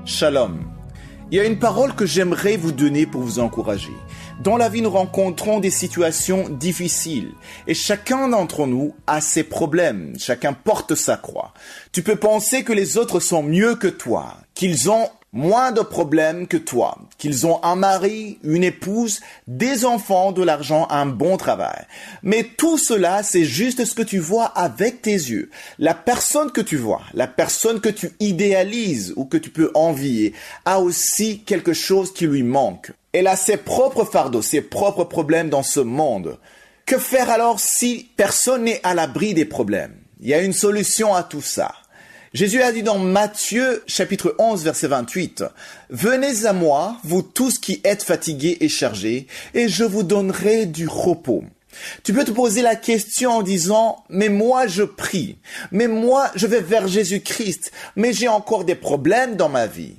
Shalom. Il y a une parole que j'aimerais vous donner pour vous encourager. Dans la vie, nous rencontrons des situations difficiles et chacun d'entre nous a ses problèmes. Chacun porte sa croix. Tu peux penser que les autres sont mieux que toi, qu'ils ont moins de problèmes que toi, qu'ils ont un mari, une épouse, des enfants, de l'argent, un bon travail. Mais tout cela, c'est juste ce que tu vois avec tes yeux. La personne que tu vois, la personne que tu idéalises ou que tu peux envier, a aussi quelque chose qui lui manque. Elle a ses propres fardeaux, ses propres problèmes dans ce monde. Que faire alors si personne n'est à l'abri des problèmes? Il y a une solution à tout ça. Jésus a dit dans Matthieu, chapitre 11, verset 28, « Venez à moi, vous tous qui êtes fatigués et chargés, et je vous donnerai du repos. » Tu peux te poser la question en disant, « Mais moi je prie, mais moi je vais vers Jésus-Christ, mais j'ai encore des problèmes dans ma vie. »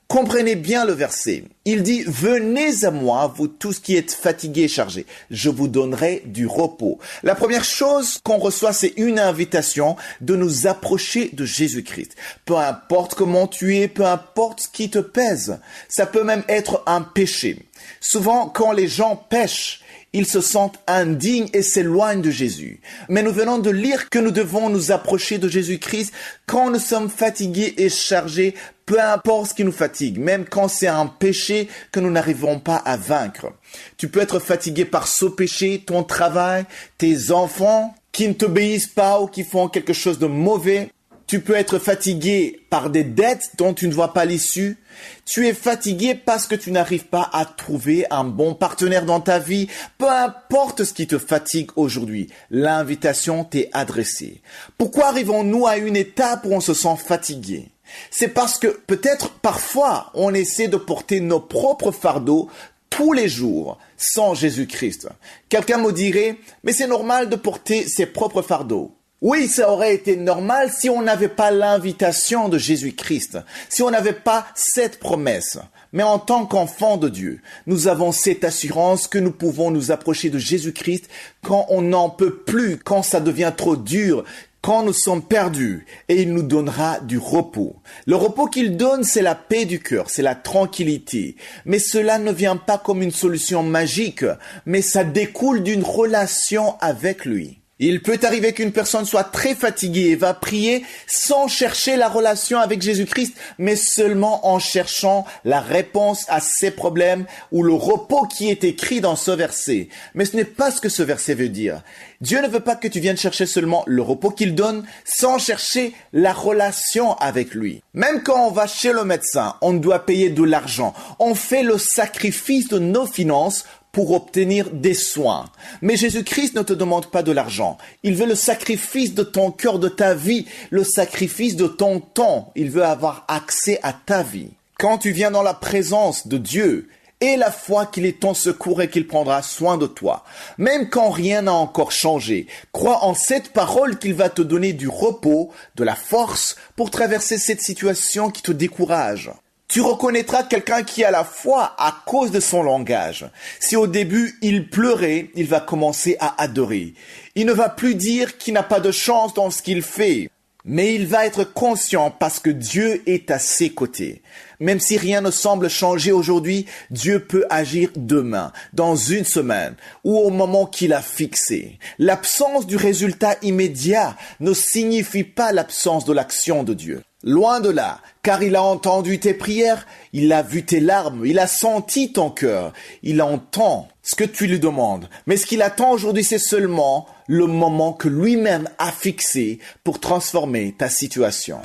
Comprenez bien le verset. Il dit, « Venez à moi, vous tous qui êtes fatigués et chargés. Je vous donnerai du repos. » La première chose qu'on reçoit, c'est une invitation de nous approcher de Jésus-Christ. Peu importe comment tu es, peu importe ce qui te pèse. Ça peut même être un péché. Souvent, quand les gens pêchent, ils se sentent indignes et s'éloignent de Jésus. Mais nous venons de lire que nous devons nous approcher de Jésus-Christ quand nous sommes fatigués et chargés, peu importe ce qui nous fatigue, même quand c'est un péché que nous n'arriverons pas à vaincre. Tu peux être fatigué par ce péché, ton travail, tes enfants qui ne t'obéissent pas ou qui font quelque chose de mauvais. Tu peux être fatigué par des dettes dont tu ne vois pas l'issue. Tu es fatigué parce que tu n'arrives pas à trouver un bon partenaire dans ta vie. Peu importe ce qui te fatigue aujourd'hui, l'invitation t'est adressée. Pourquoi arrivons-nous à une étape où on se sent fatigué? C'est parce que peut-être parfois on essaie de porter nos propres fardeaux tous les jours sans Jésus-Christ. Quelqu'un me dirait, mais c'est normal de porter ses propres fardeaux. Oui, ça aurait été normal si on n'avait pas l'invitation de Jésus-Christ, si on n'avait pas cette promesse. Mais en tant qu'enfants de Dieu, nous avons cette assurance que nous pouvons nous approcher de Jésus-Christ quand on n'en peut plus, quand ça devient trop dur, quand nous sommes perdus, et il nous donnera du repos. Le repos qu'il donne, c'est la paix du cœur, c'est la tranquillité. Mais cela ne vient pas comme une solution magique, mais ça découle d'une relation avec lui. Il peut arriver qu'une personne soit très fatiguée et va prier sans chercher la relation avec Jésus-Christ, mais seulement en cherchant la réponse à ses problèmes ou le repos qui est écrit dans ce verset. Mais ce n'est pas ce que ce verset veut dire. Dieu ne veut pas que tu viennes chercher seulement le repos qu'il donne sans chercher la relation avec lui. Même quand on va chez le médecin, on doit payer de l'argent. On fait le sacrifice de nos finances pour obtenir des soins. Mais Jésus-Christ ne te demande pas de l'argent. Il veut le sacrifice de ton cœur, de ta vie, le sacrifice de ton temps. Il veut avoir accès à ta vie. Quand tu viens dans la présence de Dieu, aie la foi qu'il est ton secours et qu'il prendra soin de toi. Même quand rien n'a encore changé, crois en cette parole qu'il va te donner du repos, de la force pour traverser cette situation qui te décourage. Tu reconnaîtras quelqu'un qui a la foi à cause de son langage. Si au début il pleurait, il va commencer à adorer. Il ne va plus dire qu'il n'a pas de chance dans ce qu'il fait, mais il va être conscient parce que Dieu est à ses côtés. Même si rien ne semble changer aujourd'hui, Dieu peut agir demain, dans une semaine, ou au moment qu'il a fixé. L'absence du résultat immédiat ne signifie pas l'absence de l'action de Dieu. Loin de là, car il a entendu tes prières, il a vu tes larmes, il a senti ton cœur, il entend ce que tu lui demandes. Mais ce qu'il attend aujourd'hui, c'est seulement le moment que lui-même a fixé pour transformer ta situation.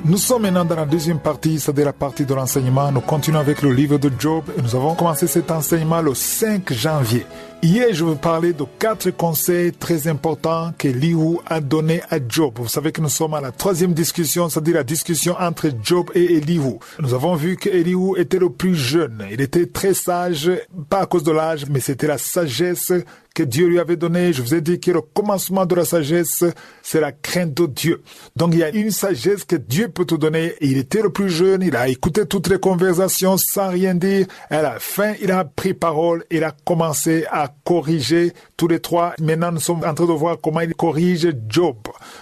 Nous sommes maintenant dans la deuxième partie, c'est-à-dire la partie de l'enseignement. Nous continuons avec le livre de Job et nous avons commencé cet enseignement le 5 janvier. Hier, je vous parlais de 4 conseils très importants qu'Elihu a donnés à Job. Vous savez que nous sommes à la 3e discussion, c'est-à-dire la discussion entre Job et Elihu. Nous avons vu qu'Elihu était le plus jeune. Il était très sage, pas à cause de l'âge, mais c'était la sagesse que Dieu lui avait donnée. Je vous ai dit que le commencement de la sagesse, c'est la crainte de Dieu. Donc il y a une sagesse que Dieu peut te donner. Il était le plus jeune, il a écouté toutes les conversations sans rien dire. À la fin, il a pris parole, il a commencé à corriger tous les 3. Maintenant, nous sommes en train de voir comment il corrige Job.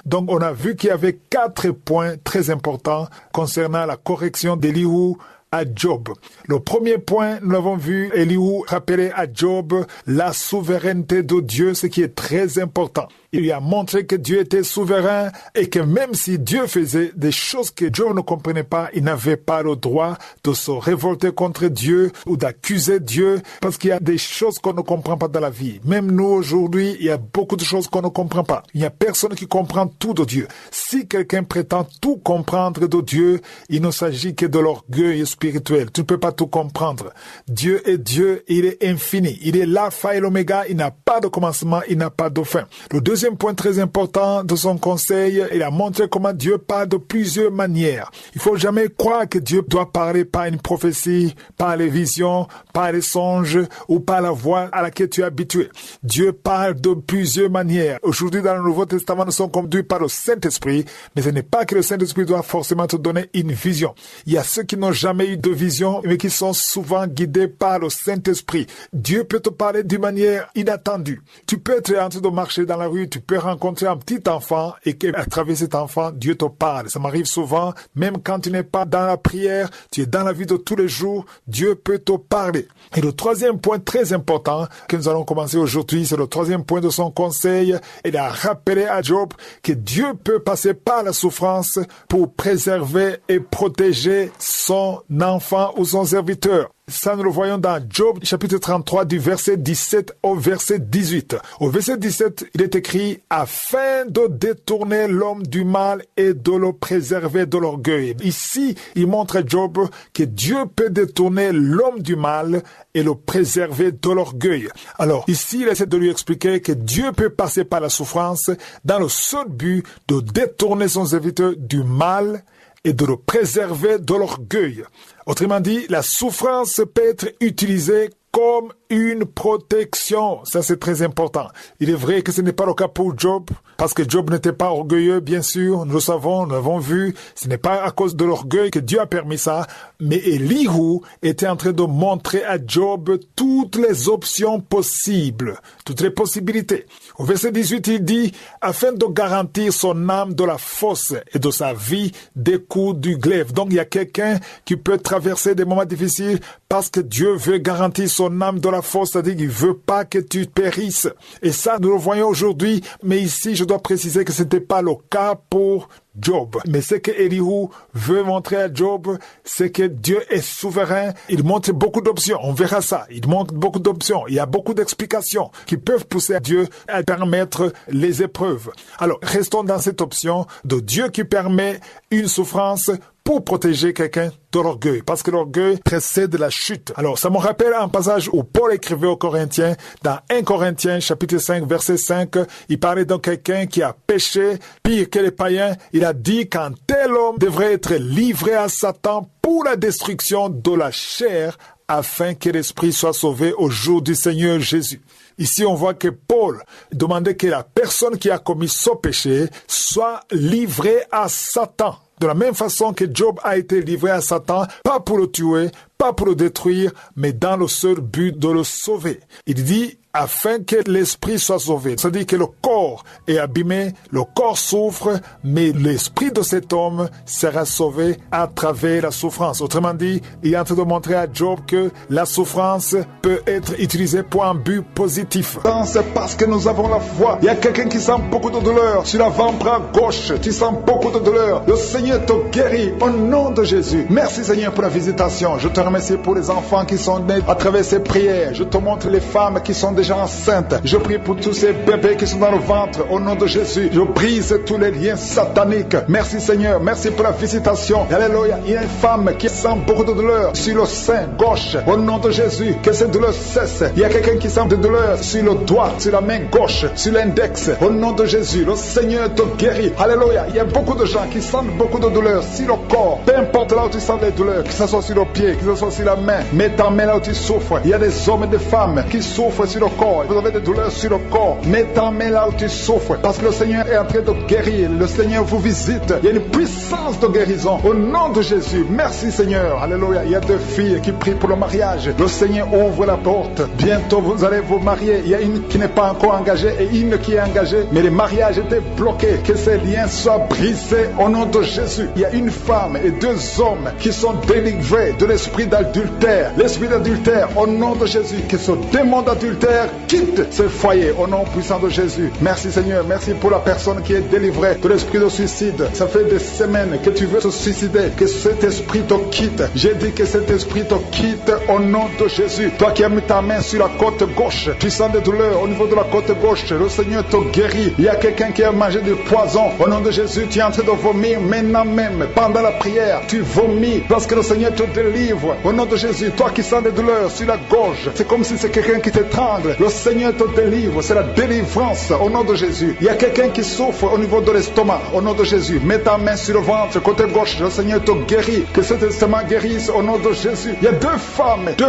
Donc on a vu qu'il y avait 4 points très importants concernant la correction d'Elihu à Job. Le premier point, nous l'avons vu, Elihu rappelait à Job la souveraineté de Dieu, ce qui est très important. Il lui a montré que Dieu était souverain et que même si Dieu faisait des choses que Job ne comprenait pas, il n'avait pas le droit de se révolter contre Dieu ou d'accuser Dieu parce qu'il y a des choses qu'on ne comprend pas dans la vie. Même nous aujourd'hui, il y a beaucoup de choses qu'on ne comprend pas. Il n'y a personne qui comprend tout de Dieu. Si quelqu'un prétend tout comprendre de Dieu, il ne s'agit que de l'orgueil spirituel. Tu ne peux pas tout comprendre. Dieu est Dieu, il est infini. Il est l'alpha et l'oméga, il n'a pas de commencement, il n'a pas de fin. Le deuxième point très important de son conseil, il a montré comment Dieu parle de plusieurs manières. Il faut jamais croire que Dieu doit parler par une prophétie, par les visions, par les songes ou par la voix à laquelle tu es habitué. Dieu parle de plusieurs manières. Aujourd'hui, dans le Nouveau Testament, nous sommes conduits par le Saint-Esprit, mais ce n'est pas que le Saint-Esprit doit forcément te donner une vision. Il y a ceux qui n'ont jamais eu de vision, mais qui sont souvent guidés par le Saint-Esprit. Dieu peut te parler d'une manière inattendue. Tu peux être en train de marcher dans la rue, tu peux rencontrer un petit enfant et qu'à travers cet enfant, Dieu te parle. Ça m'arrive souvent, même quand tu n'es pas dans la prière, tu es dans la vie de tous les jours, Dieu peut te parler. Et le troisième point très important que nous allons commencer aujourd'hui, c'est le troisième point de son conseil. Il a rappelé à Job que Dieu peut passer par la souffrance pour préserver et protéger son enfant ou son serviteur. Ça, nous le voyons dans Job, chapitre 33, du verset 17 au verset 18. Au verset 17, il est écrit « Afin de détourner l'homme du mal et de le préserver de l'orgueil ». Ici, il montre à Job que Dieu peut détourner l'homme du mal et le préserver de l'orgueil. Alors, ici, il essaie de lui expliquer que Dieu peut passer par la souffrance dans le seul but de détourner son serviteur du mal et de le préserver de l'orgueil. Autrement dit, la souffrance peut être utilisée comme une protection. Ça, c'est très important. Il est vrai que ce n'est pas le cas pour Job, parce que Job n'était pas orgueilleux, bien sûr. Nous le savons, nous l'avons vu. Ce n'est pas à cause de l'orgueil que Dieu a permis ça. Mais Elihu était en train de montrer à Job toutes les options possibles, toutes les possibilités. Au verset 18, il dit, afin de garantir son âme de la fosse et de sa vie des coups du glaive. Donc, il y a quelqu'un qui peut traverser des moments difficiles parce que Dieu veut garantir son âme de la fosse, c'est-à-dire qu'il veut pas que tu périsses. Et ça, nous le voyons aujourd'hui, mais ici, je dois préciser que ce n'était pas le cas pour Job. Mais ce que Elihu veut montrer à Job, c'est que Dieu est souverain. Il montre beaucoup d'options. On verra ça. Il montre beaucoup d'options. Il y a beaucoup d'explications qui peuvent pousser Dieu à permettre les épreuves. Alors, restons dans cette option de Dieu qui permet une souffrance pour protéger quelqu'un de l'orgueil, parce que l'orgueil précède la chute. Alors, ça me rappelle un passage où Paul écrivait aux Corinthiens, dans 1 Corinthiens, chapitre 5, verset 5, il parlait de quelqu'un qui a péché, pire que les païens. Il a dit qu'un tel homme devrait être livré à Satan pour la destruction de la chair, afin que l'esprit soit sauvé au jour du Seigneur Jésus. Ici, on voit que Paul demandait que la personne qui a commis ce péché soit livrée à Satan. De la même façon que Job a été livré à Satan, pas pour le tuer, pas pour le détruire, mais dans le seul but de le sauver. Il dit, afin que l'esprit soit sauvé. C'est-à-dire que le corps est abîmé, le corps souffre, mais l'esprit de cet homme sera sauvé à travers la souffrance. Autrement dit, il est en train de montrer à Job que la souffrance peut être utilisée pour un but positif. C'est parce que nous avons la foi. Il y a quelqu'un qui sent beaucoup de douleur sur l'avant-bras gauche. Tu sens beaucoup de douleur. Le Seigneur Seigneur te guérit au nom de Jésus. Merci Seigneur pour la visitation. Je te remercie pour les enfants qui sont nés à travers ces prières. Je te montre les femmes qui sont déjà enceintes. Je prie pour tous ces bébés qui sont dans le ventre au nom de Jésus. Je brise tous les liens sataniques. Merci Seigneur, merci pour la visitation. Alléluia. Il y a une femme qui sent beaucoup de douleur sur le sein gauche au nom de Jésus. Que cette douleur cesse. Il y a quelqu'un qui sent de douleur sur le doigt, sur la main gauche, sur l'index au nom de Jésus. Le Seigneur te guérit. Alléluia. Il y a beaucoup de gens qui sentent beaucoup de douleur sur le corps. Peu importe là où tu sens les douleurs, que ce soit sur le pied, que ce soit sur la main, mets ta main là où tu souffres. Il y a des hommes et des femmes qui souffrent sur le corps. Vous avez des douleurs sur le corps. Mets ta main là où tu souffres. Parce que le Seigneur est en train de guérir. Le Seigneur vous visite. Il y a une puissance de guérison au nom de Jésus. Merci Seigneur. Alléluia. Il y a deux filles qui prient pour le mariage. Le Seigneur ouvre la porte. Bientôt vous allez vous marier. Il y a une qui n'est pas encore engagée et une qui est engagée. Mais le mariage était bloqué. Que ces liens soient brisés au nom de Jésus. Il y a une femme et deux hommes qui sont délivrés de l'esprit d'adultère. L'esprit d'adultère au nom de Jésus. Que ce démon d'adultère quitte ce foyer au nom puissant de Jésus. Merci Seigneur. Merci pour la personne qui est délivrée de l'esprit de suicide. Ça fait des semaines que tu veux te suicider. Que cet esprit te quitte. J'ai dit que cet esprit te quitte au nom de Jésus. Toi qui as mis ta main sur la côte gauche, tu sens des douleurs au niveau de la côte gauche. Le Seigneur te guérit. Il y a quelqu'un qui a mangé du poison. Au nom de Jésus, tu es en train de vomir maintenant même. Pendant la prière, tu vomis parce que le Seigneur te délivre. Au nom de Jésus, toi qui sens des douleurs sur la gorge, c'est comme si c'est quelqu'un qui t'étrangle. Le Seigneur te délivre. C'est la délivrance au nom de Jésus. Il y a quelqu'un qui souffre au niveau de l'estomac. Au nom de Jésus, mets ta main sur le ventre, côté gauche. Le Seigneur te guérit. Que cet estomac guérisse au nom de Jésus. Il y a deux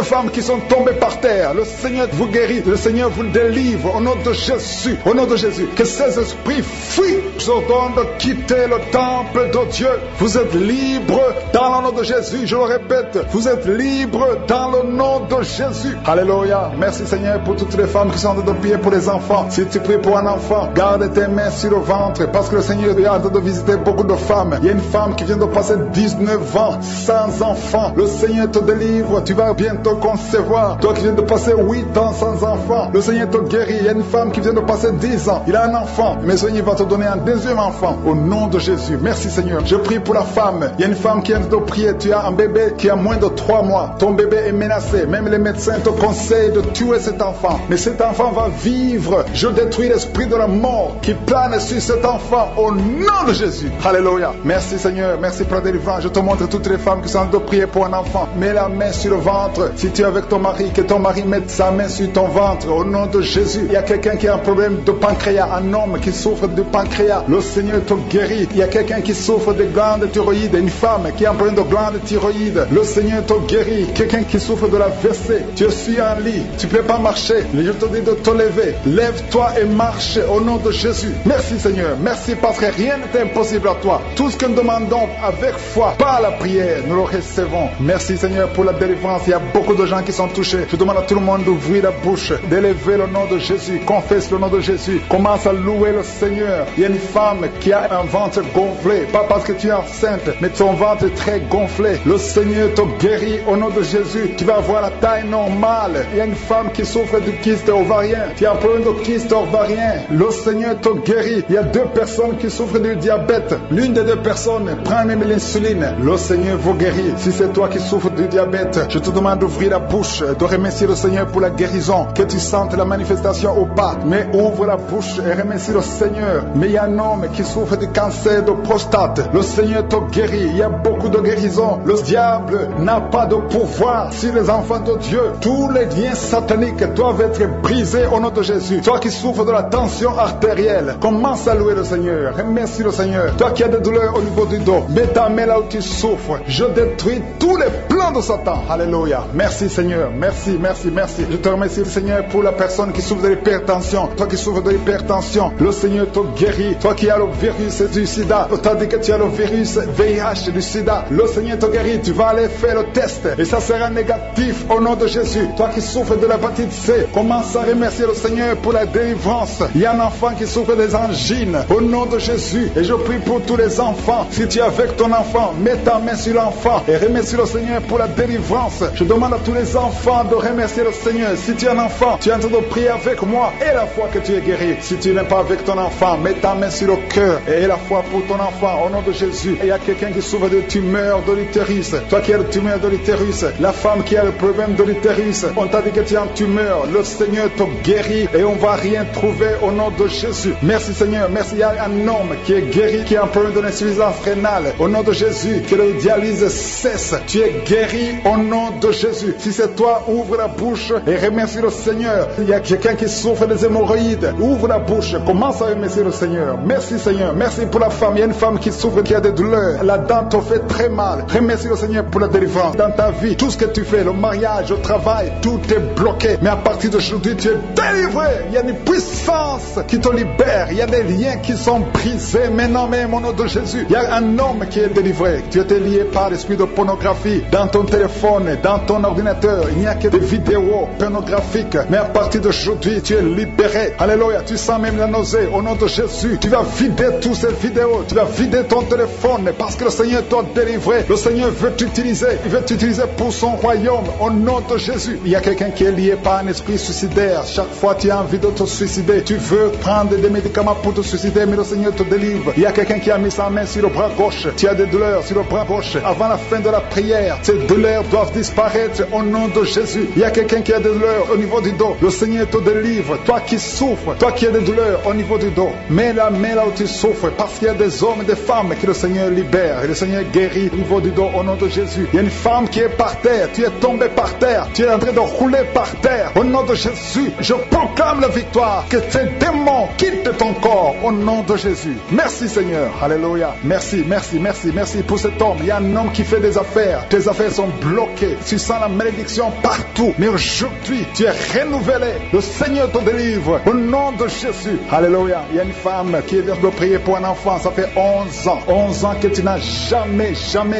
femmes qui sont tombées par terre. Le Seigneur vous guérit. Le Seigneur vous délivre au nom de Jésus. Au nom de Jésus. Que ces esprits fuient. Je ordonne de quitter le temple de Dieu. Vous êtes libres dans le nom de Jésus. Je le répète. Vous êtes libres dans le nom de Jésus. Alléluia. Merci Seigneur pour toutes les femmes qui sont en train de prier pour les enfants. Si tu pries pour un enfant, garde tes mains sur le ventre parce que le Seigneur est en train de visiter beaucoup de femmes. Il y a une femme qui vient de passer 19 ans sans enfant. Le Seigneur te délivre. Tu vas bientôt concevoir. Toi qui viens de passer 8 ans sans enfant, le Seigneur te guérit. Il y a une femme qui vient de passer 10 ans. Il a un enfant. Mais le Seigneur va te donner un deuxième enfant au nom de Jésus. Merci Seigneur. Je prie pour la femme. Il y a une femme qui vient de prier. Tu as un bébé qui a moins de 3 mois. Ton bébé est menacé. Même les médecins te conseillent de tuer cet enfant. Mais cet enfant va vivre. Je détruis l'esprit de la mort qui plane sur cet enfant au nom de Jésus. Alléluia. Merci Seigneur. Merci pour la délivrance. Je te montre toutes les femmes qui sont en train de prier pour un enfant. Mets la main sur le ventre. Si tu es avec ton mari, que ton mari mette sa main sur ton ventre au nom de Jésus. Il y a quelqu'un qui a un problème de pancréas. Un homme qui souffre de pancréas. Le Seigneur te guérit. Il y a quelqu'un qui souffre de glande thyroïde. Une femme qui a un problème de glande thyroïde. Le Seigneur te guérit. Quelqu'un qui souffre de la WC. Tu suis en lit. Tu ne peux pas marcher. Je te dis de te lever. Lève-toi et marche au nom de Jésus. Merci Seigneur. Merci parce que rien n'est impossible à toi. Tout ce que nous demandons avec foi, par la prière, nous le recevons. Merci Seigneur pour la délivrance. Il y a beaucoup de gens qui sont touchés. Je demande à tout le monde d'ouvrir la bouche, d'élever le nom de Jésus. Confesse le nom de Jésus. Commence à louer le Seigneur. Il y a une femme qui a un ventre gonflé. Pas parce que tu es enceinte, mais ton ventre est très gonflé. Le Seigneur te guérit au nom de Jésus. Tu vas avoir la taille normale. Il y a une femme qui souffre de kyste ovarien. Tu as un problème de kyste ovarien. Le Seigneur te guérit. Il y a 2 personnes qui souffrent du diabète. L'une des 2 personnes prend même l'insuline. Le Seigneur vous guérit. Si c'est toi qui souffres du diabète, je te demande d'ouvrir la bouche, de remercier le Seigneur pour la guérison. Que tu sentes la manifestation au pas. Mais ouvre la bouche et remercie le Seigneur. Mais il y a un homme qui souffre du cancer de prostate. Le Seigneur te guérit. Il y a beaucoup de guérisons. Le diable n'a pas de pouvoir sur les enfants de Dieu. Tous les liens sataniques doivent être brisés au nom de Jésus. Toi qui souffres de la tension artérielle, commence à louer le Seigneur. Remercie le Seigneur. Toi qui as des douleurs au niveau du dos, mets ta main là où tu souffres. Je détruis tous les plans de Satan. Alléluia. Merci Seigneur. Merci, merci, merci. Je te remercie Seigneur pour la personne qui souffre de l'hypertension. Toi qui souffres de l'hypertension, le Seigneur te guérit. Toi qui as le virus du sida, on t'a dit que tu as le virus VIH du sida, le Seigneur te guérit. Tu vas aller faire le test et ça sera négatif au nom de Jésus. Toi qui souffres de l'hépatite C, commence à remercier le Seigneur pour la délivrance. Il y a un enfant qui souffre des angines au nom de Jésus. Et je prie pour tous les enfants. Si tu es avec ton enfant, mets ta main sur l'enfant et remercie le Seigneur pour la délivrance. Je demande à tous les enfants de remercier le Seigneur. Si tu es un enfant, tu es en train de prier avec moi et la foi que tu es guéri. Si tu n'es pas avec ton enfant, mets ta main sur le cœur et la foi pour ton enfant au nom de Jésus. Il y a quelqu'un qui souffre de tumeur de l'utérus. Toi qui as le tumeur de l'utérus, la femme qui a le problème de l'utérus, on t'a dit que tu as une tumeur. Le Seigneur te guérit et on va rien trouver au nom de Jésus. Merci Seigneur, merci. Il y a un homme qui est guéri, qui a un problème de l'insuffisance rénale. Au nom de Jésus, que le dialyse cesse. Tu es guéri au nom de Jésus. Si c'est toi, ouvre la bouche et remercie le Seigneur. Il y a quelqu'un qui souffre des hémorroïdes. Ouvre la bouche, commence à remercier le Seigneur. Merci Seigneur, merci pour la femme. Il y a une femme qui souffre, qui a des douleurs. La dent te fait très mal. Remercie le Seigneur pour la délivrance. Dans ta vie, tout ce que tu fais, le mariage, le travail, tout est bloqué. Mais à partir d'aujourd'hui, tu es délivré. Il y a une puissance qui te libère. Il y a des liens qui sont brisés. Maintenant même au nom de Jésus, il y a un homme qui est délivré. Tu étais lié par l'esprit de pornographie dans ton téléphone, dans ton ordinateur. Il n'y a que des vidéos pornographiques. Mais à partir d'aujourd'hui, tu es libéré. Alléluia. Tu sens même la nausée. Au nom de Jésus, tu vas vider toutes ces vidéos. Tu vas vider ton téléphone parce que le Seigneur t'a délivré. Le Seigneur veut t'utiliser. Il veut t'utiliser pour son royaume. Au nom de Jésus. Il y a quelqu'un qui est lié par un esprit suicidaire. Chaque fois tu as envie de te suicider, tu veux prendre des médicaments pour te suicider, mais le Seigneur te délivre. Il y a quelqu'un qui a mis sa main sur le bras gauche. Tu as des douleurs sur le bras gauche. Avant la fin de la prière, ces douleurs doivent disparaître au nom de Jésus. Il y a quelqu'un qui a des douleurs au niveau du dos. Le Seigneur te délivre. Toi qui souffres, toi qui as des douleurs au niveau du dos, mets la main là où tu souffres, parce qu'il y a des hommes et des femmes que le Seigneur libère. Et le Seigneur guérit au niveau du dos au nom de Jésus. Il y a une femme qui est par terre. Tu es tombé par terre. Tu es en train de rouler par terre. Au nom de Jésus, je proclame la victoire. Que ces démons quittent ton corps au nom de Jésus. Merci Seigneur. Alléluia. Merci, merci, merci, merci pour cet homme. Il y a un homme qui fait des affaires. Tes affaires sont bloquées. Tu sens la malédiction partout. Mais aujourd'hui, tu es renouvelé. Le Seigneur te délivre au nom de Jésus. Alléluia. Il y a une femme qui vient de prier pour un enfant. Ça fait 11 ans. 11 ans que tu n'as jamais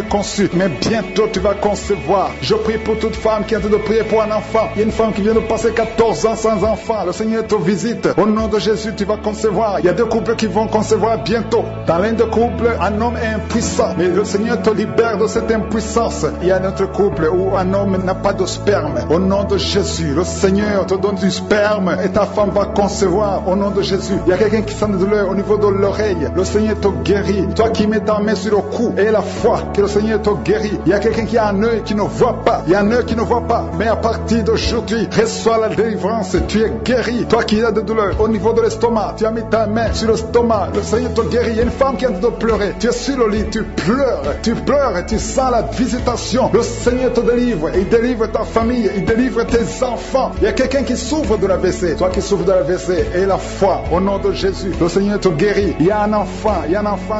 conçu. Mais bientôt tu vas concevoir. Je prie pour toute femme qui est en train de prier pour un enfant. Il y a une femme qui vient de passer 14 ans sans enfant. Le Seigneur te visite. Au nom de Jésus, tu vas concevoir. Il y a deux couples qui vont concevoir bientôt. Dans l'un des couples, un homme est impuissant. Mais le Seigneur te libère de cette impuissance. Il y a un autre couple où un homme n'a pas de sperme. Au nom de Jésus, le Seigneur te donne du sperme et ta femme va concevoir. Au nom de Jésus. Il y a quelqu'un qui sent des douleurs au niveau de l'oreille. Le Seigneur te guérit. Toi qui mets ta main sur le cou et la foi que le Seigneur te guérit. Il y a quelqu'un qui a un œil qui ne voit pas. Il y a un œil qui ne voit pas. Mais à partir d'aujourd'hui, reçois la délivrance. Tu es guéri. Toi qui as des douleurs au niveau de l'estomac, tu as mis ta main sur l'estomac. Le Seigneur te guérit. Il y a une femme qui est en train de pleurer. Tu es sur le lit, tu pleures et tu sens la visitation. Le Seigneur te délivre. Il délivre ta famille. Il délivre tes enfants. Il y a quelqu'un qui souffre de l'AVC. Toi qui souffres de l'AVC et la foi au nom de Jésus. Le Seigneur te guérit. Il y a un enfant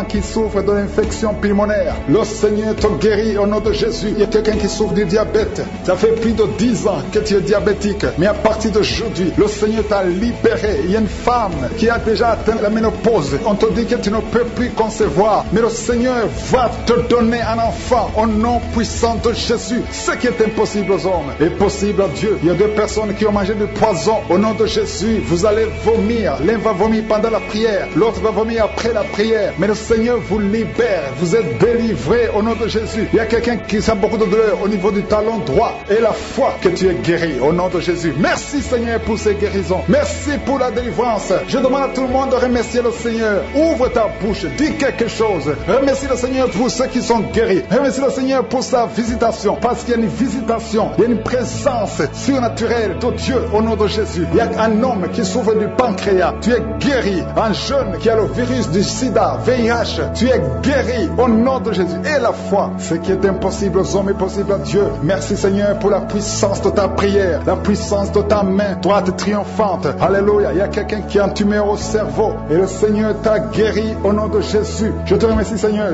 qui souffre de l'infection pulmonaire. Le Seigneur te guérit au nom de Jésus. Il y a quelqu'un qui souffre du diabète. Ça fait plus de 10 ans que tu es diabétique. Mais à partir d'aujourd'hui, le Seigneur t'a libéré. Il y a une femme qui a déjà atteint la ménopause. On te dit que tu ne peux plus concevoir. Mais le Seigneur va te donner un enfant au nom puissant de Jésus. Ce qui est impossible aux hommes est possible à Dieu. Il y a deux personnes qui ont mangé du poison. Au nom de Jésus, vous allez vomir. L'un va vomir pendant la prière. L'autre va vomir après la prière. Mais le Seigneur vous libère. Vous êtes délivrés au nom de Jésus. Il y a quelqu'un qui sent beaucoup de douleur au niveau du talon droit. Et la foi que tu es guéri au nom de Jésus. Merci Seigneur pour ces guérisons. Merci pour la délivrance. Je demande à tout le monde de remercier le Seigneur. Ouvre ta bouche. Dis quelque chose. Remercie le Seigneur pour ceux qui sont guéris. Remercie le Seigneur pour sa visitation. Parce qu'il y a une visitation. Il y a une présence surnaturelle de Dieu au nom de Jésus. Il y a un homme qui souffre du pancréas. Tu es guéri. Un jeune qui a le virus du sida, VIH. Tu es guéri au nom de Jésus. Et la foi. Ce qui est impossible aux hommes est possible à Dieu. Merci Seigneur pour la puissance de ta prière. La puissance de ta main droite triomphante. Alléluia. Il y a quelqu'un qui a un tumeur au cerveau. Et le Seigneur t'a guéri au nom de Jésus. Je te remercie Seigneur.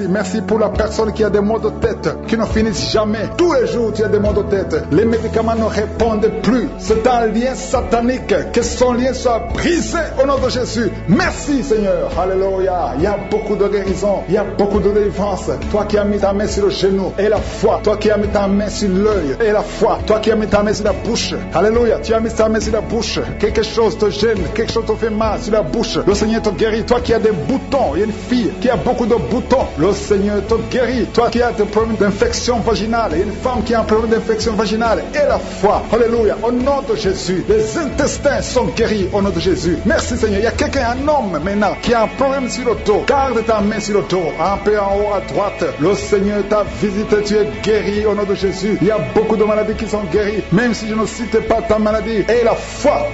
Merci pour la personne qui a des maux de tête qui ne finissent jamais. Tous les jours tu as des maux de tête. Les médicaments ne répondent plus. C'est un lien satanique. Que son lien soit brisé au nom de Jésus. Merci Seigneur. Alléluia. Il y a beaucoup de guérison. Il y a beaucoup de délivrance. Toi qui as mis ta main sur le genou et la foi. Toi qui as mis ta main sur l'œil et la foi. Toi qui as mis ta main sur la bouche. Alléluia. Tu as mis ta main sur la bouche. Quelque chose te gêne. Quelque chose te fait mal sur la bouche. Le Seigneur te guérit. Toi qui as des boutons. Il y a une fille qui a beaucoup de boutons. Le Seigneur te guérit. Toi qui as des problèmes d'infection vaginale. Il y a une femme qui a un problème d'infection vaginale. Et la foi. Alléluia. Au nom de Jésus. Les intestins sont guéris au nom de Jésus. Merci Seigneur. Il y a quelqu'un, un homme maintenant, qui a un problème sur le dos. Garde ta main sur le dos, un peu en haut à droite. Le Seigneur t'a visité, tu es guéri au nom de Jésus. Il y a beaucoup de maladies qui sont guéries, même si je ne cite pas ta maladie. Et la foi.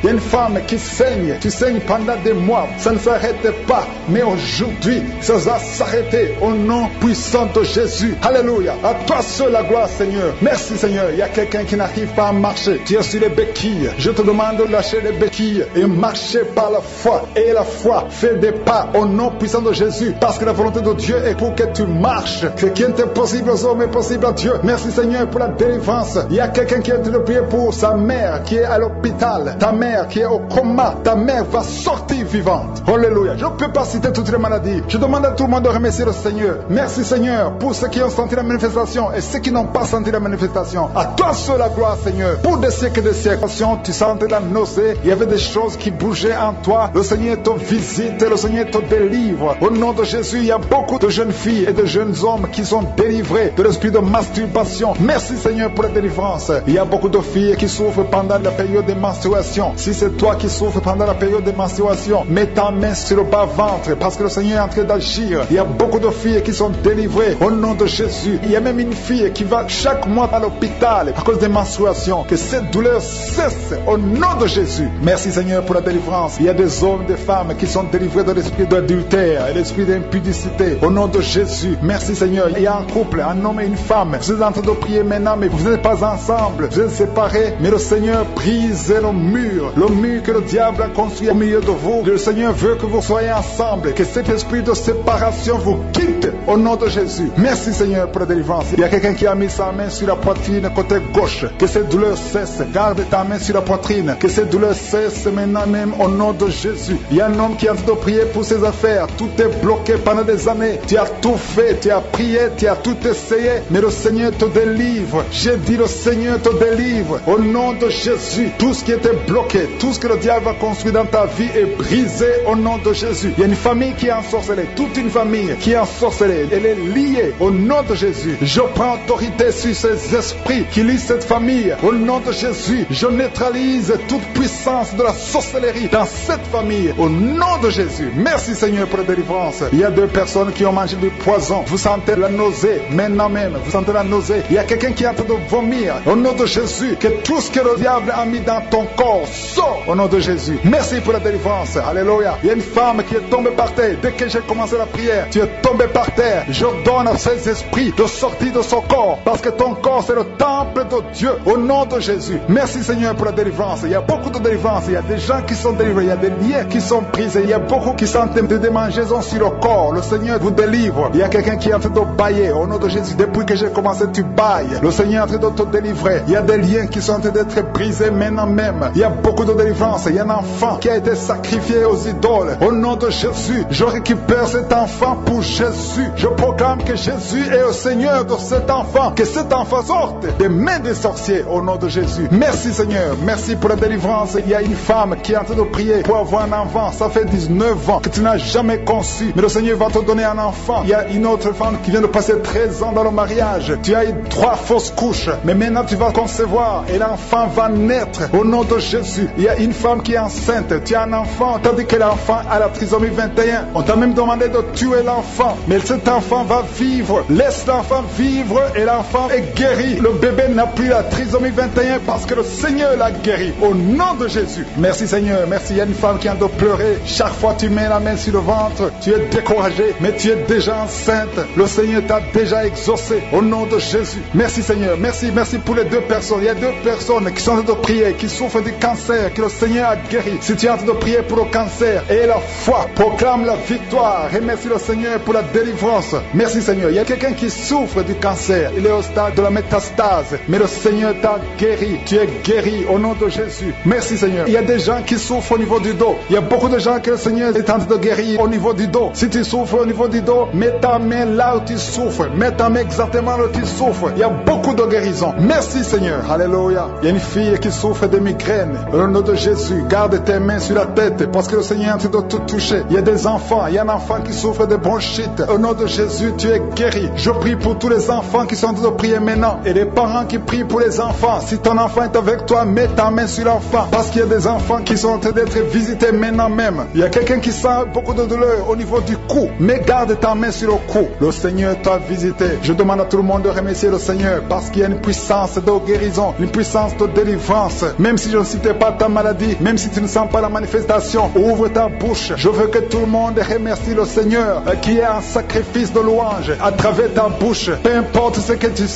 Il y a une femme qui saigne. Tu saignes pendant des mois. Ça ne s'arrête pas. Mais aujourd'hui, ça va s'arrêter au nom puissant de Jésus. Alléluia. À toi seul la gloire, Seigneur. Merci, Seigneur. Il y a quelqu'un qui n'arrive pas à marcher. Tu es sur les béquilles. Je te demande de lâcher les béquilles et marcher par la foi. Et la foi fait des pas au nom puissant de Jésus. Parce que la volonté de Dieu est pour que tu marches. Ce qui est impossible aux hommes est possible à Dieu. Merci, Seigneur, pour la délivrance. Il y a quelqu'un qui est en train de prier pour sa mère qui est à l'hôpital. Ta mère qui est au coma. Ta mère va sortir vivante. Alléluia. Je ne peux pas citer toutes les maladies. Je demande à tout le monde de remercier le Seigneur. Merci, Seigneur, pour ceux qui ont senti la manifestation et ceux qui n'ont pas senti la manifestation. À toi seul la gloire, Seigneur. Pour des siècles et des siècles, tu sentais la nausée. Il y avait des choses qui bougeaient en toi. Le Seigneur te visite. Le Seigneur te délivre. Au nom de Jésus, il y a beaucoup de jeunes filles et de jeunes hommes qui sont délivrés de l'esprit de masturbation. Merci, Seigneur, pour la délivrance. Il y a beaucoup de filles qui souffrent pendant la période de menstruation. Si c'est toi qui souffres pendant la période de menstruation, mets ta main sur le bas-ventre parce que le Seigneur est en train d'agir. Il y a beaucoup de filles qui sont délivrées au nom de Jésus. Il y a même une fille qui va chaque mois à l'hôpital à cause des menstruations. Que cette douleur cesse au nom de Jésus. Merci, Seigneur, pour la délivrance. Il y a des hommes, des femmes qui sont délivrés de l'esprit d'adultère et l'esprit d'impudicité au nom de Jésus. Merci, Seigneur. Il y a un couple, un homme et une femme. Vous êtes en train de prier maintenant, mais vous n'êtes pas ensemble. Vous êtes séparés, mais le Seigneur brise le mur que le diable a construit au milieu de vous. Le Seigneur veut que vous soyez ensemble, que cet esprit de séparation vous quitte au nom de Jésus. Merci, Seigneur, pour la délivrance. Il y a quelqu'un qui a mis sa main sur la poitrine côté gauche. Que cette douleur cesse. Garde ta main sur la poitrine. Que cette douleur cesse maintenant même au nom de Jésus. Il y a un homme qui est en train de prier pour ses affaires. Tout est bloqué pendant des années. Tu as tout fait, tu as prié, tu as tout essayé, mais le Seigneur te délivre. J'ai dit le Seigneur te délivre. Au nom de Jésus, tout ce qui était bloqué, tout ce que le diable a construit dans ta vie est brisé au nom de Jésus. Il y a une famille qui est ensorcelée, toute une famille qui est ensorcelée. Elle est liée au nom de Jésus. Je prends autorité sur ces esprits qui lient cette famille. Au nom de Jésus, je neutralise toute puissance de la sorcellerie dans cette famille. Au nom de Jésus. Merci, Seigneur, pour la délivrance. Il y a deux personnes qui ont mangé du poison. Vous sentez la nausée maintenant même. Vous sentez la nausée. Il y a quelqu'un qui est en train de vomir. Au nom de Jésus, que tout ce que le diable a mis dans ton corps sort au nom de Jésus. Merci pour la délivrance. Alléluia. Il y a une femme qui est tombée par terre. Dès que j'ai commencé la prière, tu es tombé par terre. Je donne à ces esprits de sortir de son corps parce que ton corps c'est le temple de Dieu. Au nom de Jésus. Merci, Seigneur, pour la délivrance. Il y a beaucoup de délivrance. Il y a des gens qui sont délivrés. Il y a des liens qui sont brisés. Il y a beaucoup qui sont en train de démangeaisons sur le corps. Le Seigneur vous délivre. Il y a quelqu'un qui est en train de bailler. Au nom de Jésus, depuis que j'ai commencé, tu bailles. Le Seigneur est en train de te délivrer. Il y a des liens qui sont en train d'être brisés maintenant même. Il y a beaucoup de délivrance. Il y a un enfant qui a été sacrifié aux idoles. Au nom de Jésus, je récupère cet enfant pour Jésus. Je proclame que Jésus est le Seigneur de cet enfant. Que cet enfant sorte des mains des sorciers. Au nom de Jésus. Merci, Seigneur. Merci pour la délivrance. Il y a une femme qui est en train de prier pour avoir un enfant. Ça fait 19 ans que tu n'as jamais conçu. Mais le Seigneur va te donner un enfant. Il y a une autre femme qui vient de passer 13 ans dans le mariage. Tu as eu 3 fausses couches. Mais maintenant tu vas concevoir et l'enfant va naître au nom de Jésus. Il y a une femme qui est enceinte. Tu as un enfant. Tandis que l'enfant a la trisomie 21. On t'a même demandé de tuer l'enfant. Mais cet enfant va vivre. Laisse l'enfant vivre et l'enfant est guéri. Le bébé n'a plus la trisomie 21 parce que le Seigneur l'a guéri. Au nom de Jésus. Merci, Seigneur. Merci. Il y a une femme qui a de pleurer. Chaque fois tu mets la main sur le ventre, tu es découragé, mais tu es déjà enceinte. Le Seigneur t'a déjà exaucé au nom de Jésus. Merci, Seigneur. Merci pour les deux personnes. Il y a deux personnes qui sont en train de prier, qui souffrent du cancer, que le Seigneur a guéri. Si tu es en train de prier pour le cancer et la foi, proclame la victoire. Remercie le Seigneur pour la délivrance. Merci, Seigneur. Il y a quelqu'un qui souffre du cancer. Il est au stade de la métastase, mais le Seigneur t'a guéri. Tu es guéri au nom de Jésus. Merci, Seigneur. Il y a des gens qui souffrent au niveau du dos. Il y a beaucoup de gens que le Seigneur est en train de guérir au niveau du dos. Si tu souffres au niveau du dos, mets ta main là où tu souffres. Mets ta main exactement là où tu souffres. Il y a beaucoup de guérison. Merci, Seigneur. Alléluia. Il y a une fille qui souffre de migraine. Au nom de Jésus, garde tes mains sur la tête parce que le Seigneur est en train de tout toucher. Il y a des enfants. Il y a un enfant qui souffre de bronchite. Au nom de Jésus, tu es guéri. Je prie pour tous les enfants qui sont en train de prier maintenant et les parents qui prient pour les enfants. Si ton enfant est avec toi, mets ta main sur l'enfant parce qu'il y a des enfants qui sont en train d'être visités maintenant même. Il y a quelqu'un qui sent beaucoup de douleur douleur au niveau du cou, mais garde ta main sur le cou. Le Seigneur t'a visité. Je demande à tout le monde de remercier le Seigneur parce qu'il y a une puissance de guérison, une puissance de délivrance. Même si je ne citais pas ta maladie, même si tu ne sens pas la manifestation, ouvre ta bouche. Je veux que tout le monde remercie le Seigneur qui est un sacrifice de louange à travers ta bouche. Peu importe ce que tu ne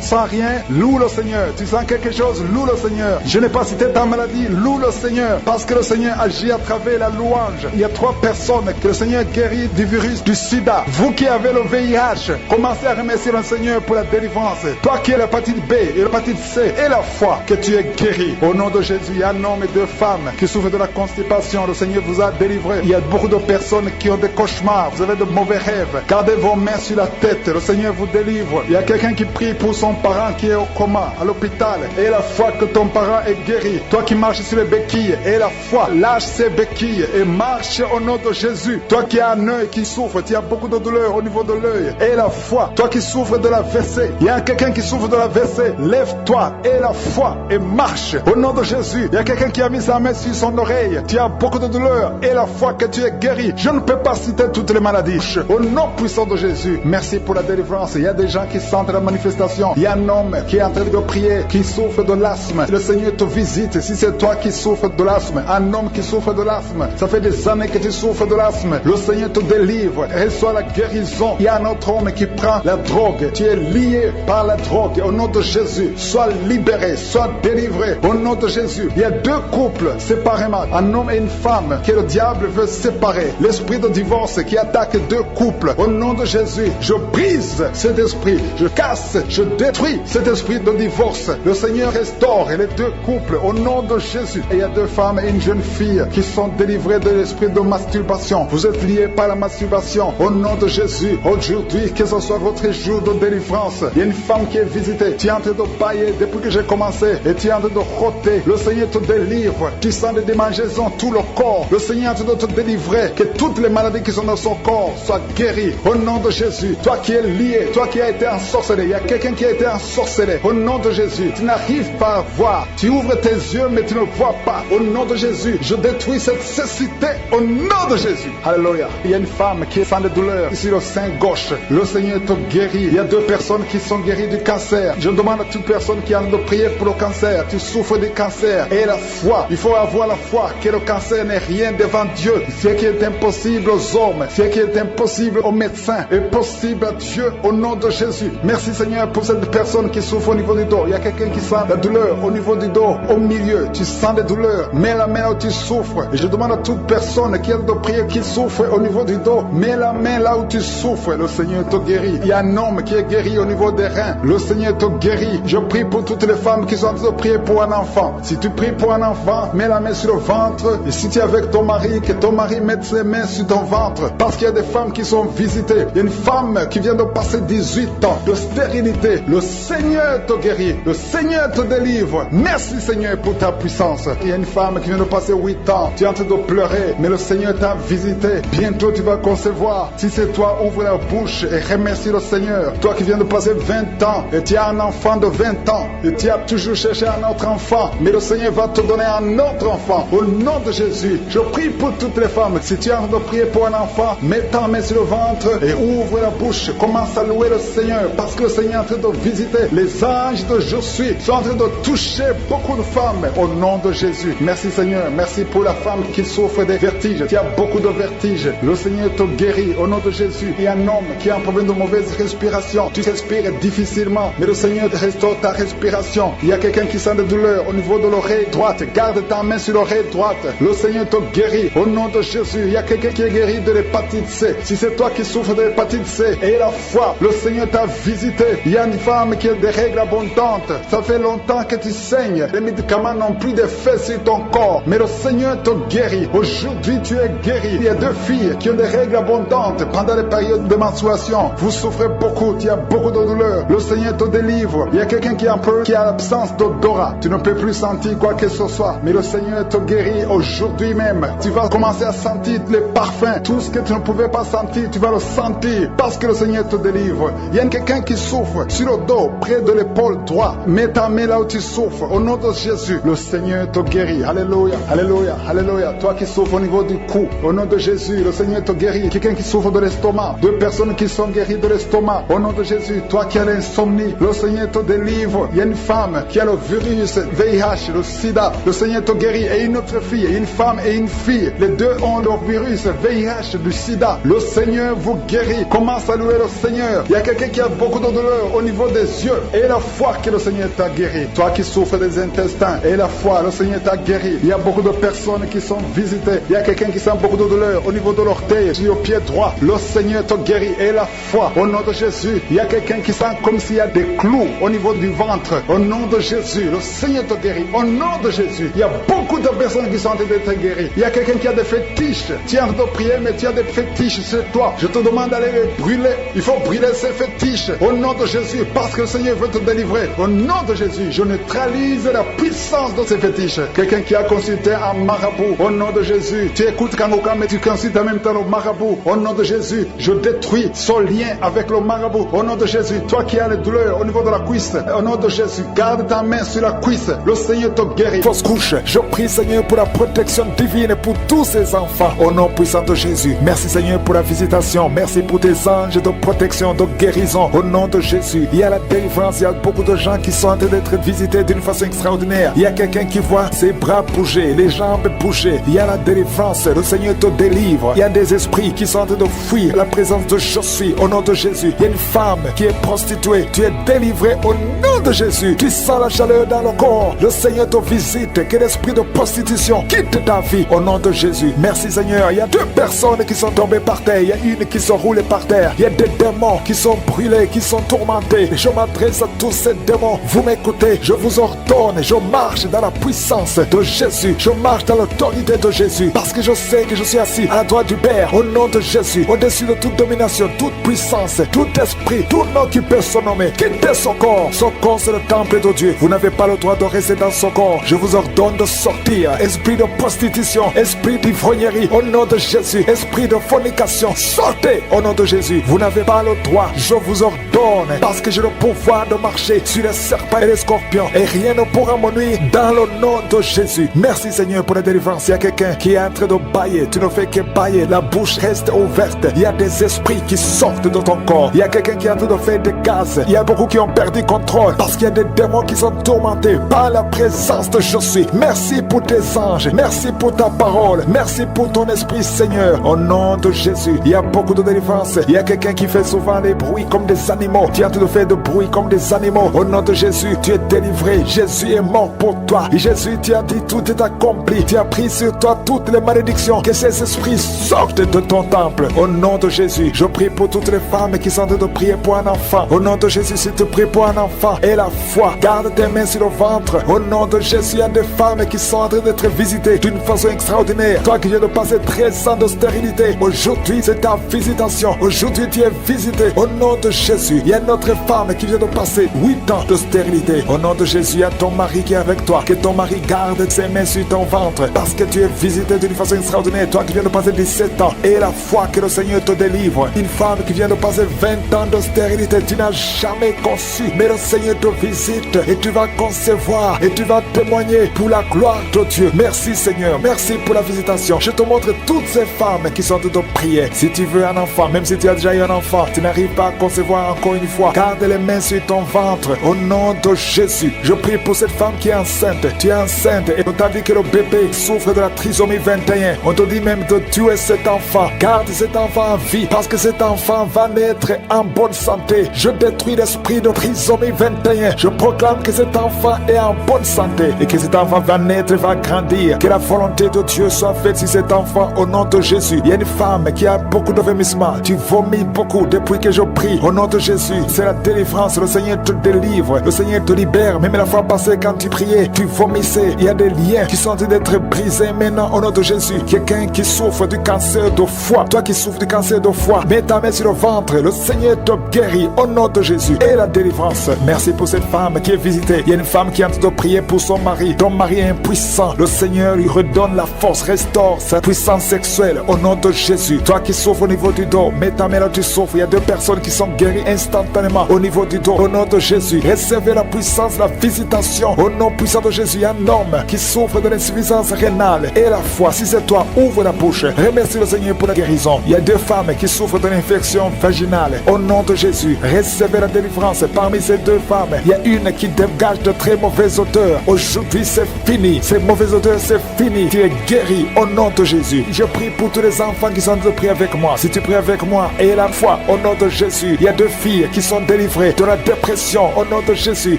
sens rien, loue le Seigneur. Tu sens quelque chose, loue le Seigneur. Je n'ai pas cité ta maladie, loue le Seigneur parce que le Seigneur agit à travers la louange. Il y a 3 personnes que le Seigneur guérit du virus du sida. Vous qui avez le VIH, commencez à remercier le Seigneur pour la délivrance. Toi qui as l'hépatite B et l'hépatite C et la foi, que tu es guéri. Au nom de Jésus, il y a un homme et 2 femmes qui souffrent de la constipation. Le Seigneur vous a délivré. Il y a beaucoup de personnes qui ont des cauchemars. Vous avez de mauvais rêves. Gardez vos mains sur la tête. Le Seigneur vous délivre. Il y a quelqu'un qui prie pour son parent qui est au coma, à l'hôpital. Et la foi que ton parent est guéri. Toi qui marches sur les béquilles, et la foi, lâche ces béquilles et marche au nom de Jésus. Toi qui as un œil qui souffre, tu as beaucoup de douleur au niveau de l'œil. Et la foi, toi qui souffres de la WC, il y a quelqu'un qui souffre de la WC, lève-toi et la foi et marche au nom de Jésus. Il y a quelqu'un qui a mis sa main sur son oreille, tu as beaucoup de douleur et la foi que tu es guéri. Je ne peux pas citer toutes les maladies. Au nom puissant de Jésus, merci pour la délivrance. Il y a des gens qui sentent la manifestation. Il y a un homme qui est en train de prier, qui souffre de l'asthme. Le Seigneur te visite. Si c'est toi qui souffres de l'asthme, un homme qui souffre de l'asthme, ça fait des années que tu souffres de l'asthme, le Seigneur te délivre, reçois la guérison. Il y a un autre homme qui prend la drogue, tu es lié par la drogue. Au nom de Jésus, sois libéré, sois délivré au nom de Jésus. Il y a 2 couples séparément, un homme et une femme que le diable veut séparer. L'esprit de divorce qui attaque 2 couples, au nom de Jésus, je brise cet esprit, je casse, je détruis cet esprit de divorce. Le Seigneur restaure les 2 couples au nom de Jésus. Et il y a 2 femmes et une jeune fille qui sont délivrées de l'esprit de masturbation. Vous êtes liés par la masturbation au nom de Jésus. Aujourd'hui, que ce soit votre jour de délivrance. Il y a une femme qui est visitée, tu es en train de bailler depuis que j'ai commencé et tu es en train de roter. Le Seigneur te délivre, tu sens des démangeaisons tout le corps. Le Seigneur est en train de te délivrer, que toutes les maladies qui sont dans son corps soient guéries au nom de Jésus. Toi qui es lié, toi qui as été ensorcelé, il y a quelqu'un qui a été ensorcelé au nom de Jésus. Tu n'arrives pas à voir, tu ouvres tes yeux mais tu ne vois pas. Au nom de Jésus, je détruis cette cécité au nom de Jésus. Alléluia. Il y a une femme qui sent des douleurs sur le sein gauche. Le Seigneur te guérit. Il y a 2 personnes qui sont guéries du cancer. Je demande à toute personne qui a envie de prier pour le cancer. Tu souffres du cancer. Et la foi. Il faut avoir la foi que le cancer n'est rien devant Dieu. Ce qui est impossible aux hommes, ce qui est impossible aux médecins, est possible à Dieu au nom de Jésus. Merci Seigneur pour cette personne qui souffre au niveau du dos. Il y a quelqu'un qui sent la douleur au niveau du dos, au milieu. Tu sens des douleurs. Mets la main là où tu souffres. Et je demande à toute personne qui a de prier, qui souffre au niveau du dos, mets la main là où tu souffres. Le Seigneur te guérit. Il y a un homme qui est guéri au niveau des reins. Le Seigneur te guérit. Je prie pour toutes les femmes qui sont en train de prier pour un enfant. Si tu pries pour un enfant, mets la main sur le ventre. Et si tu es avec ton mari, que ton mari mette ses mains sur ton ventre. Parce qu'il y a des femmes qui sont visitées. Il y a une femme qui vient de passer 18 ans de stérilité. Le Seigneur te guérit. Le Seigneur te délivre. Merci Seigneur pour ta puissance. Il y a une femme qui vient de passer 8 ans. Tu es en train de pleurer, mais le Seigneur t'a visité. Bientôt tu vas concevoir. Si c'est toi, ouvre la bouche et remercie le Seigneur. Toi qui viens de passer 20 ans et tu as un enfant de 20 ans et tu as toujours cherché un autre enfant, mais le Seigneur va te donner un autre enfant. Au nom de Jésus, je prie pour toutes les femmes. Si tu es en train de prier pour un enfant, mets ta main sur le ventre et ouvre la bouche. Commence à louer le Seigneur parce que le Seigneur est en train de visiter. Les anges de Je suis sont en train de toucher beaucoup de femmes au nom de Jésus. Merci Seigneur. Merci pour la femme qui souffre des vertiges. Tu as beaucoup de vertiges. Le Seigneur te guérit au nom de Jésus. Il y a un homme qui a un problème de mauvaise respiration. Tu respires difficilement, mais le Seigneur restaure ta respiration. Il y a quelqu'un qui sent des douleurs au niveau de l'oreille droite. Garde ta main sur l'oreille droite. Le Seigneur te guérit au nom de Jésus. Il y a quelqu'un qui est guéri de l'hépatite C. Si c'est toi qui souffres de l'hépatite C et la foi, le Seigneur t'a visité. Il y a une femme qui a des règles abondantes. Ça fait longtemps que tu saignes. Les médicaments n'ont plus d'effet sur ton corps, mais le Seigneur te guérit. Aujourd'hui, tu es guéri. Il y a 2 filles qui ont des règles abondantes pendant les périodes de menstruation. Vous souffrez beaucoup, tu as beaucoup de douleurs. Le Seigneur te délivre. Il y a quelqu'un qui a l'absence d'odorat. Tu ne peux plus sentir quoi que ce soit, mais le Seigneur te guérit aujourd'hui même. Tu vas commencer à sentir les parfums. Tout ce que tu ne pouvais pas sentir, tu vas le sentir parce que le Seigneur te délivre. Il y a quelqu'un qui souffre sur le dos, près de l'épaule droite. Mets ta main là où tu souffres. Au nom de Jésus, le Seigneur te guérit. Alléluia, alléluia, alléluia. Toi qui souffres au niveau du cou, au nom de Jésus, Jésus, le Seigneur te guérit. Quelqu'un qui souffre de l'estomac, 2 personnes qui sont guéries de l'estomac. Au nom de Jésus, toi qui as l'insomnie, le Seigneur te délivre. Il y a une femme qui a le virus VIH, le sida, le Seigneur te guérit. Et une autre fille, une femme et une fille, les deux ont le virus VIH, du sida. Le Seigneur vous guérit. Commence à louer le Seigneur. Il y a quelqu'un qui a beaucoup de douleur au niveau des yeux. Et la foi que le Seigneur t'a guéri. Toi qui souffres des intestins, et la foi, le Seigneur t'a guéri. Il y a beaucoup de personnes qui sont visitées. Il y a quelqu'un qui sent beaucoup de douleur au niveau de l'orteil, sur le pied droit. Le Seigneur te guérit. Et la foi, au nom de Jésus. Il y a quelqu'un qui sent comme s'il y a des clous au niveau du ventre. Au nom de Jésus, le Seigneur te guérit. Au nom de Jésus, il y a beaucoup de personnes qui sont en train d'être guéries. Il y a quelqu'un qui a des fétiches. Tu es en train de prier, mais tu as des fétiches sur toi. Je te demande d'aller les brûler. Il faut brûler ces fétiches. Au nom de Jésus, parce que le Seigneur veut te délivrer. Au nom de Jésus, je neutralise la puissance de ces fétiches. Quelqu'un qui a consulté un marabout. Au nom de Jésus, tu écoutes Kangoka, mais tu consultes en même temps le marabout. Au nom de Jésus, je détruis son lien avec le marabout. Au nom de Jésus, toi qui as les douleurs au niveau de la cuisse, au nom de Jésus, garde ta main sur la cuisse. Le Seigneur te guérit. Fausse couche, je prie Seigneur pour la protection divine pour tous ces enfants. Au nom puissant de Jésus. Merci Seigneur pour la visitation. Merci pour tes anges de protection, de guérison. Au nom de Jésus, il y a la délivrance. Il y a beaucoup de gens qui sont en train d'être visités d'une façon extraordinaire. Il y a quelqu'un qui voit ses bras bouger, les jambes bouger. Il y a la délivrance. Le Seigneur te délivre. Il y a des esprits qui sont en train de fuir la présence de je suis. Au nom de Jésus, il y a une femme qui est prostituée. Tu es délivré au nom de Jésus. Tu sens la chaleur dans le corps. Le Seigneur te visite. Que l'esprit de prostitution quitte ta vie au nom de Jésus. Merci Seigneur. Il y a 2 personnes qui sont tombées par terre. Il y a une qui sont roulées par terre. Il y a des démons qui sont brûlés, qui sont tourmentés. Je m'adresse à tous ces démons. Vous m'écoutez. Je vous ordonne. Je marche dans la puissance de Jésus. Je marche dans l'autorité de Jésus. Parce que je sais que je suis assis à la droite du Père. Au nom de Jésus. Au-dessus de toute domination, toute puissance, tout esprit, tout nom qui peut se nommer. Quittez son corps. Son corps c'est le temple de Dieu. Vous n'avez pas le droit de rester dans son corps. Je vous ordonne de sortir. Esprit de prostitution, esprit d'ivrognerie, au nom de Jésus. Esprit de fornication, sortez au nom de Jésus. Vous n'avez pas le droit. Je vous ordonne, parce que j'ai le pouvoir de marcher sur les serpents et les scorpions, et rien ne pourra me nuire dans le nom de Jésus. Merci Seigneur pour la délivrance. Il y a quelqu'un qui est en train de bailler. Tu ne fais que bailler. La bouche reste ouverte. Il y a des esprits qui sortent de ton corps. Il y a quelqu'un qui est en train de faire des gaz. Il y a beaucoup qui ont perdu contrôle parce qu'il y a des démons qui sont tourmentés par la présence de je suis. Merci pour tes anges. Merci pour ta parole. Merci pour ton esprit Seigneur. Au nom de Jésus, il y a beaucoup de délivrance. Il y a quelqu'un qui fait souvent des bruits comme des animaux. Tu es en train de faire des bruits comme des animaux. Au nom de Jésus, tu es délivré. Jésus est mort pour toi. Et Jésus, tu as dit tout est accompli. Tu as pris sur toi toutes les malédictions. Que ces esprits sortent de ton temple. Au nom de Jésus, je prie pour toutes les femmes qui sont en train de prier pour un enfant. Au nom de Jésus, si tu pries pour un enfant et la foi, garde tes mains sur le ventre. Au nom de Jésus, il y a des femmes qui sont en train d'être visitées d'une façon extraordinaire. Toi qui viens de passer 13 ans de stérilité, aujourd'hui c'est ta visitation. Aujourd'hui tu es visité. Au nom de Jésus, il y a une autre femme qui vient de passer 8 ans de stérilité. Au nom de Jésus, il y a ton mari qui est avec toi. Que ton mari garde ses mains sur ton ventre, parce que tu es visité d'une façon extraordinaire. Toi qui viens de passer 17 ans, et la foi que le Seigneur te délivre. Une femme qui vient de passer 20 ans de stérilité, tu n'as jamais conçu, mais le Seigneur te visite et tu vas concevoir et tu vas témoigner pour la gloire de Dieu. Merci Seigneur, merci pour la visitation. Je te montre toutes ces femmes qui sont en train de prier. Si tu veux un enfant, même si tu as déjà eu un enfant, tu n'arrives pas à concevoir encore une fois, garde les mains sur ton ventre. Au nom de Jésus, je prie pour cette femme qui est enceinte. Tu es enceinte et on t'a dit que le bébé souffre de la trisomie 21. On te dit même de tuer cet enfant. Garde cet enfant en vie, parce que cet enfant va naître en bonne santé. Je détruis l'esprit de trisomie 21. Je proclame que cet enfant est en bonne santé et que cet enfant va naître, va grandir. Que la volonté de Dieu soit faite sur cet enfant au nom de Jésus. Il y a une femme qui a beaucoup de vomissements. Tu vomis beaucoup depuis que je prie. Au nom de Jésus, c'est la délivrance. Le Seigneur te délivre. Le Seigneur te libère. Même la fois passée quand tu priais, tu vomissais. Il y a des liens qui sont en train d'être brisés maintenant au nom de Jésus. Quelqu'un qui souffre du cancer de foie. Toi qui souffres du cancer de foie, mets ta main sur le ventre. Le Seigneur te guérit au nom de Jésus. Et la délivrance. Merci pour cette femme qui est visitée. Il y a une femme qui est en train de prier pour son mari. Ton mari est impuissant. Le Seigneur lui redonne la force, restaure sa puissance sexuelle au nom de Jésus. Toi qui souffres au niveau niveau du dos. Mets ta main là, tu souffres. Il y a 2 personnes qui sont guéries instantanément au niveau du dos. Au nom de Jésus, recevez la puissance, la visitation. Au nom puissant de Jésus, il y a un homme qui souffre de l'insuffisance rénale et la foi. Si c'est toi, ouvre la bouche. Remercie le Seigneur pour la guérison. Il y a 2 femmes qui souffrent de l'infection vaginale. Au nom de Jésus, recevez la délivrance. Parmi ces 2 femmes, il y a une qui dégage de très mauvaises odeurs. Aujourd'hui, c'est fini. Ces mauvaises odeurs, c'est fini. Tu es guéri au nom de Jésus. Je prie pour tous les enfants qui sont de prier avec moi. Si tu pries avec moi et la foi, au nom de Jésus, il y a 2 filles qui sont délivrées de la dépression. Au nom de Jésus,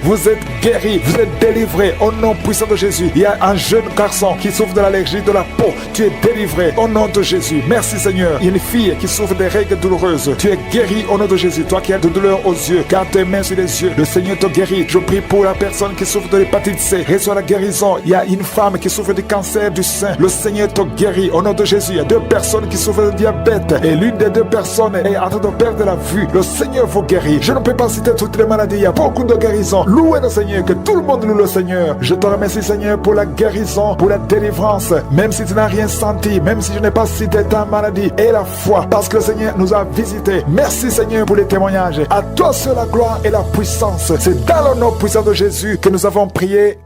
vous êtes guéris, vous êtes délivrés au nom puissant de Jésus. Il y a un jeune garçon qui souffre de l'allergie de la peau. Tu es délivré au nom de Jésus. Merci Seigneur. Il y a une fille qui souffre des règles douloureuses. Tu es guéri au nom de Jésus. Toi qui as de douleur aux yeux, garde tes mains sur les yeux. Le Seigneur te guérit. Je prie pour la personne qui souffre de l'hépatite C. Reçois la guérison. Il y a une femme qui souffre du cancer du sein. Le Seigneur te guérit au nom de Jésus. Il y a 2 personnes qui souffrent de diabète et l'une des 2 personnes est en train de perdre la vue. Le Seigneur vous guérit. Je ne peux pas citer toutes les maladies. Il y a beaucoup de guérisons. Louez le Seigneur. Que tout le monde loue le Seigneur. Je te remercie Seigneur pour la guérison, pour la délivrance. Même si tu n'as rien senti, même si je n'ai pas cité ta maladie, et la foi, parce que le Seigneur nous a visités. Merci Seigneur pour les témoignages. À toi seul la gloire et la puissance. C'est dans le nom puissant de Jésus que nous avons prié.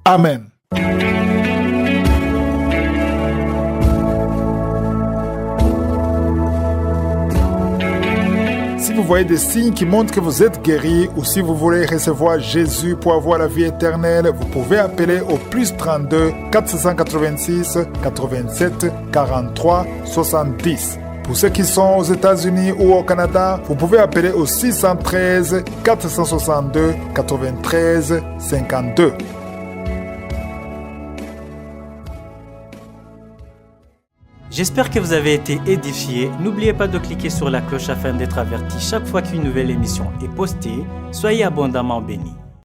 Amen. Si vous voyez des signes qui montrent que vous êtes guéri ou si vous voulez recevoir Jésus pour avoir la vie éternelle, vous pouvez appeler au plus 32 486 87 43 70. Pour ceux qui sont aux États-Unis ou au Canada, vous pouvez appeler au 613 462 93 52. J'espère que vous avez été édifiés. N'oubliez pas de cliquer sur la cloche afin d'être averti chaque fois qu'une nouvelle émission est postée. Soyez abondamment bénis.